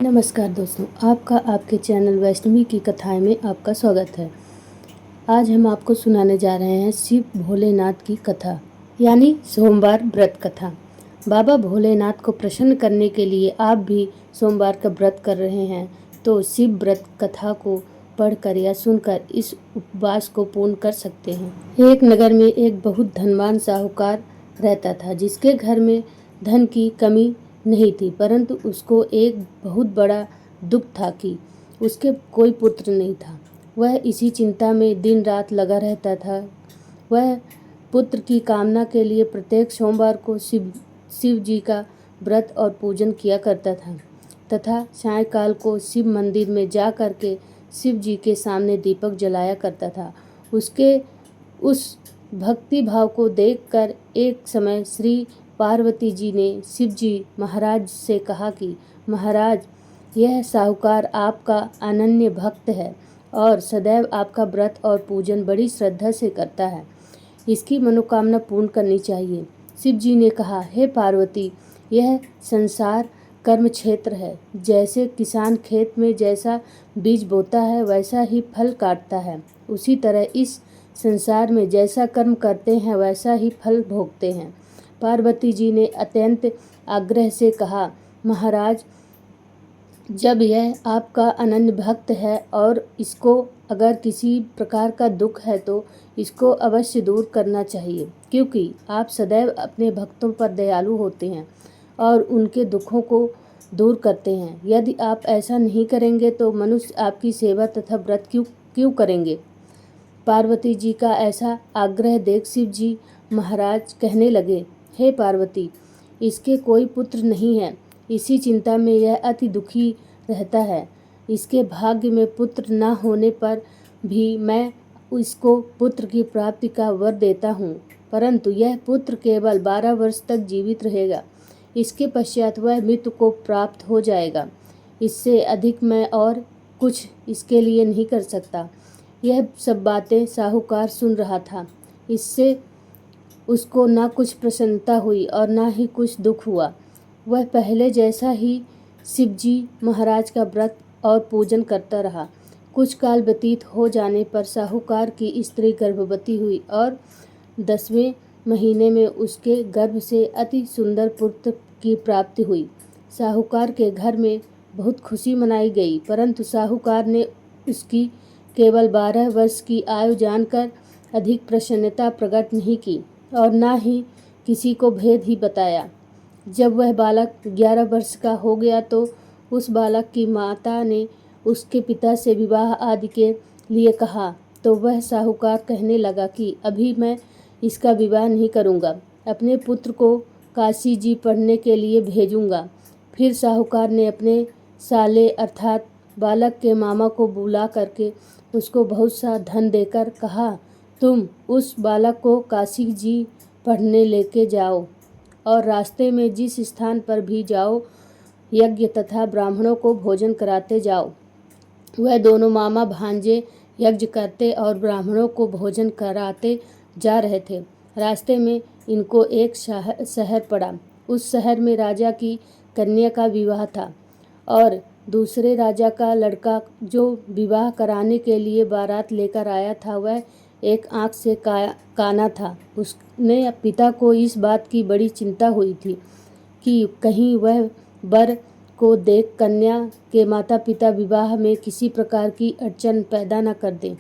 नमस्कार दोस्तों, आपका आपके चैनल वैष्णवी की कथाएं में आपका स्वागत है। आज हम आपको सुनाने जा रहे हैं शिव भोलेनाथ की कथा, यानी सोमवार व्रत कथा। बाबा भोलेनाथ को प्रसन्न करने के लिए आप भी सोमवार का व्रत कर रहे हैं तो शिव व्रत कथा को पढ़कर या सुनकर इस उपवास को पूर्ण कर सकते हैं। एक नगर में एक बहुत धनवान साहूकार रहता था, जिसके घर में धन की कमी नहीं थी, परंतु उसको एक बहुत बड़ा दुख था कि उसके कोई पुत्र नहीं था। वह इसी चिंता में दिन रात लगा रहता था। वह पुत्र की कामना के लिए प्रत्येक सोमवार को शिव जी का व्रत और पूजन किया करता था तथा सायंकाल को शिव मंदिर में जा कर के शिव जी के सामने दीपक जलाया करता था। उसके उस भक्ति भाव को देखकर एक समय श्री पार्वती जी ने शिव जी महाराज से कहा कि महाराज, यह साहूकार आपका अनन्य भक्त है और सदैव आपका व्रत और पूजन बड़ी श्रद्धा से करता है। इसकी मनोकामना पूर्ण करनी चाहिए। शिव जी ने कहा, हे पार्वती, यह संसार कर्म क्षेत्र है। जैसे किसान खेत में जैसा बीज बोता है वैसा ही फल काटता है, उसी तरह इस संसार में जैसा कर्म करते हैं वैसा ही फल भोगते हैं। पार्वती जी ने अत्यंत आग्रह से कहा, महाराज, जब यह आपका अनन्य भक्त है और इसको अगर किसी प्रकार का दुख है तो इसको अवश्य दूर करना चाहिए, क्योंकि आप सदैव अपने भक्तों पर दयालु होते हैं और उनके दुखों को दूर करते हैं। यदि आप ऐसा नहीं करेंगे तो मनुष्य आपकी सेवा तथा व्रत क्यों करेंगे। पार्वती जी का ऐसा आग्रह देख शिव जी महाराज कहने लगे, हे पार्वती, इसके कोई पुत्र नहीं है। इसी चिंता में यह अति दुखी रहता है। इसके भाग्य में पुत्र न होने पर भी मैं इसको पुत्र की प्राप्ति का वर देता हूँ, परंतु यह पुत्र केवल 12 वर्ष तक जीवित रहेगा। इसके पश्चात वह मृत्यु को प्राप्त हो जाएगा। इससे अधिक मैं और कुछ इसके लिए नहीं कर सकता। यह सब बातें साहूकार सुन रहा था। इससे उसको ना कुछ प्रसन्नता हुई और ना ही कुछ दुख हुआ। वह पहले जैसा ही शिव जी महाराज का व्रत और पूजन करता रहा। कुछ काल व्यतीत हो जाने पर साहूकार की स्त्री गर्भवती हुई और 10वें महीने में उसके गर्भ से अति सुंदर पुत्र की प्राप्ति हुई। साहूकार के घर में बहुत खुशी मनाई गई, परंतु साहूकार ने उसकी केवल 12 वर्ष की आयु जानकर अधिक प्रसन्नता प्रकट नहीं की और ना ही किसी को भेद ही बताया। जब वह बालक 11 वर्ष का हो गया तो उस बालक की माता ने उसके पिता से विवाह आदि के लिए कहा, तो वह साहूकार कहने लगा कि अभी मैं इसका विवाह नहीं करूँगा, अपने पुत्र को काशी जी पढ़ने के लिए भेजूँगा। फिर साहूकार ने अपने साले अर्थात बालक के मामा को बुला करके उसको बहुत सा धन देकर कहा, तुम उस बालक को काशी जी पढ़ने लेके जाओ और रास्ते में जिस स्थान पर भी जाओ यज्ञ तथा ब्राह्मणों को भोजन कराते जाओ। वह दोनों मामा भांजे यज्ञ करते और ब्राह्मणों को भोजन कराते जा रहे थे। रास्ते में इनको एक शहर पड़ा। उस शहर में राजा की कन्या का विवाह था और दूसरे राजा का लड़का जो विवाह कराने के लिए बारात लेकर आया था वह एक आँख से काना था। उसने पिता को इस बात की बड़ी चिंता हुई थी कि कहीं वह वर को देख कन्या के माता पिता विवाह में किसी प्रकार की अड़चन पैदा न कर दें।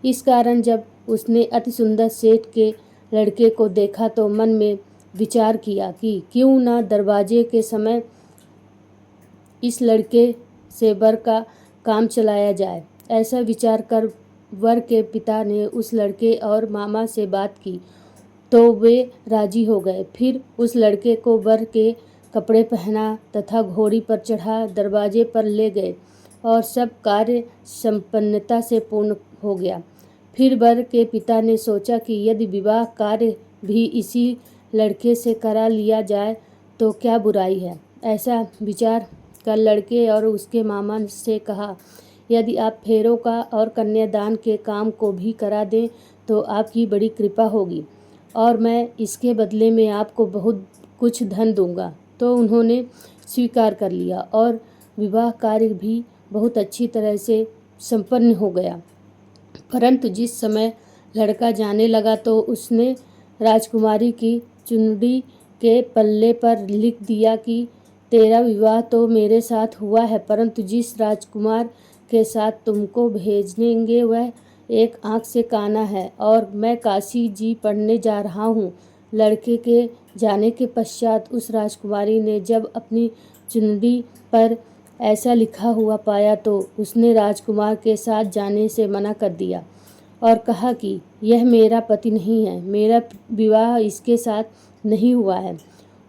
इस कारण जब उसने अति सुंदर सेठ के लड़के को देखा तो मन में विचार किया कि क्यों न दरवाजे के समय इस लड़के से वर का काम चलाया जाए। ऐसा विचार कर वर के पिता ने उस लड़के और मामा से बात की तो वे राजी हो गए। फिर उस लड़के को वर के कपड़े पहना तथा घोड़ी पर चढ़ा दरवाजे पर ले गए और सब कार्य संपन्नता से पूर्ण हो गया। फिर वर के पिता ने सोचा कि यदि विवाह कार्य भी इसी लड़के से करा लिया जाए तो क्या बुराई है। ऐसा विचार कर लड़के और उसके मामा से कहा, यदि आप फेरों का और कन्यादान के काम को भी करा दें तो आपकी बड़ी कृपा होगी और मैं इसके बदले में आपको बहुत कुछ धन दूंगा। तो उन्होंने स्वीकार कर लिया और विवाह कार्य भी बहुत अच्छी तरह से संपन्न हो गया। परंतु जिस समय लड़का जाने लगा तो उसने राजकुमारी की चुंदी के पल्ले पर लिख दिया कि तेरा विवाह तो मेरे साथ हुआ है, परंतु जिस राजकुमार के साथ तुमको भेजेंगे वह एक आँख से काना है और मैं काशी जी पढ़ने जा रहा हूँ। लड़के के जाने के पश्चात उस राजकुमारी ने जब अपनी चुंदी पर ऐसा लिखा हुआ पाया तो उसने राजकुमार के साथ जाने से मना कर दिया और कहा कि यह मेरा पति नहीं है, मेरा विवाह इसके साथ नहीं हुआ है,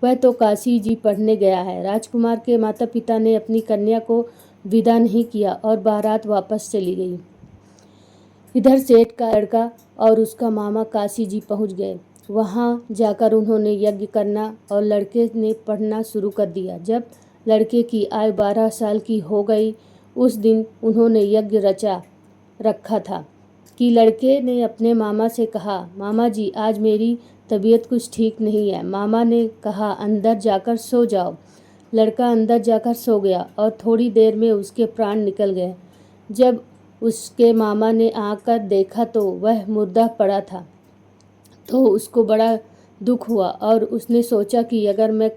वह तो काशी जी पढ़ने गया है। राजकुमार के माता पिता ने अपनी कन्या को विदा नहीं किया और बारात वापस चली गई। इधर सेठ का लड़का और उसका मामा काशी जी पहुँच गए। वहाँ जाकर उन्होंने यज्ञ करना और लड़के ने पढ़ना शुरू कर दिया। जब लड़के की आयु 12 साल की हो गई, उस दिन उन्होंने यज्ञ रचा रखा था कि लड़के ने अपने मामा से कहा, मामा जी आज मेरी तबीयत कुछ ठीक नहीं है। मामा ने कहा अंदर जाकर सो जाओ। लड़का अंदर जाकर सो गया और थोड़ी देर में उसके प्राण निकल गए। जब उसके मामा ने आकर देखा तो वह मुर्दा पड़ा था, तो उसको बड़ा दुख हुआ और उसने सोचा कि अगर मैं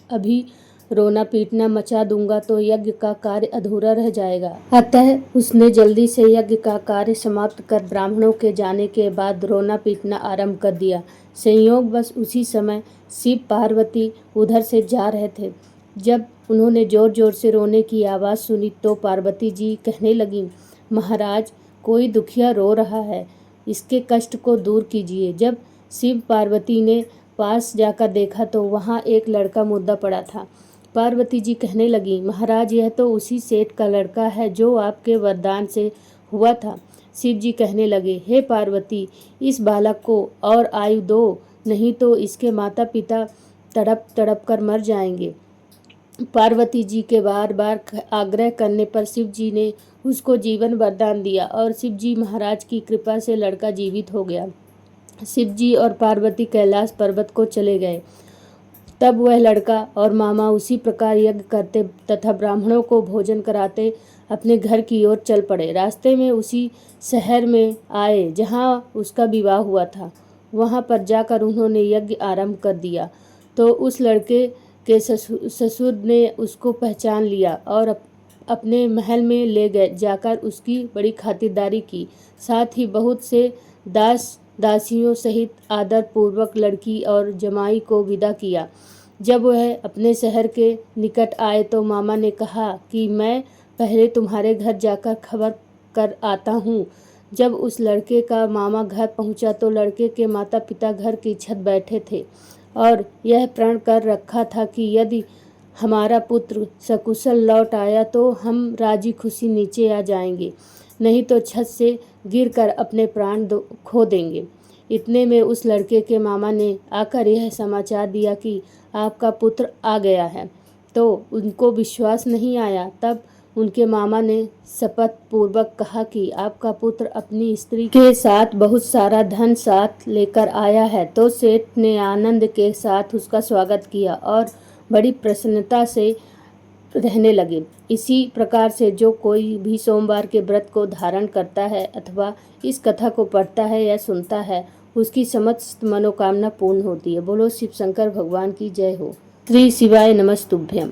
अभी रोना पीटना मचा दूंगा तो यज्ञ का कार्य अधूरा रह जाएगा। अतः उसने जल्दी से यज्ञ का कार्य समाप्त कर ब्राह्मणों के जाने के बाद रोना पीटना आरंभ कर दिया। संयोग बस उसी समय शिव पार्वती उधर से जा रहे थे। जब उन्होंने जोर जोर से रोने की आवाज़ सुनी तो पार्वती जी कहने लगी, महाराज कोई दुखिया रो रहा है, इसके कष्ट को दूर कीजिए। जब शिव पार्वती ने पास जाकर देखा तो वहाँ एक लड़का मुर्दा पड़ा था। पार्वती जी कहने लगी, महाराज यह तो उसी सेठ का लड़का है जो आपके वरदान से हुआ था। शिव जी कहने लगे, हे पार्वती इस बालक को और आयु दो, नहीं तो इसके माता पिता तड़प तड़प कर मर जाएंगे। पार्वती जी के बार बार आग्रह करने पर शिव जी ने उसको जीवन वरदान दिया और शिव जी महाराज की कृपा से लड़का जीवित हो गया। शिव जी और पार्वती कैलाश पर्वत को चले गए। तब वह लड़का और मामा उसी प्रकार यज्ञ करते तथा ब्राह्मणों को भोजन कराते अपने घर की ओर चल पड़े। रास्ते में उसी शहर में आए जहाँ उसका विवाह हुआ था। वहाँ पर जाकर उन्होंने यज्ञ आरंभ कर दिया तो उस लड़के के ससुर ने उसको पहचान लिया और अपने महल में ले गए। जाकर उसकी बड़ी खातिरदारी की, साथ ही बहुत से दास दासियों सहित आदर पूर्वक लड़की और जमाई को विदा किया। जब वह अपने शहर के निकट आए तो मामा ने कहा कि मैं पहले तुम्हारे घर जाकर खबर कर आता हूँ। जब उस लड़के का मामा घर पहुँचा तो लड़के के माता पिता घर की छत बैठे थे और यह प्रण कर रखा था कि यदि हमारा पुत्र सकुशल लौट आया तो हम राजी खुशी नीचे आ जाएंगे, नहीं तो छत से गिरकर अपने प्राण खो देंगे। इतने में उस लड़के के मामा ने आकर यह समाचार दिया कि आपका पुत्र आ गया है। तो उनको विश्वास नहीं आया। तब उनके मामा ने शपथ पूर्वक कहा कि आपका पुत्र अपनी स्त्री के साथ बहुत सारा धन साथ लेकर आया है। तो सेठ ने आनंद के साथ उसका स्वागत किया और बड़ी प्रसन्नता से रहने लगे। इसी प्रकार से जो कोई भी सोमवार के व्रत को धारण करता है अथवा इस कथा को पढ़ता है या सुनता है उसकी समस्त मनोकामना पूर्ण होती है। बोलो शिव शंकर भगवान की जय हो। श्री शिवाय नमस्तुभ्यम।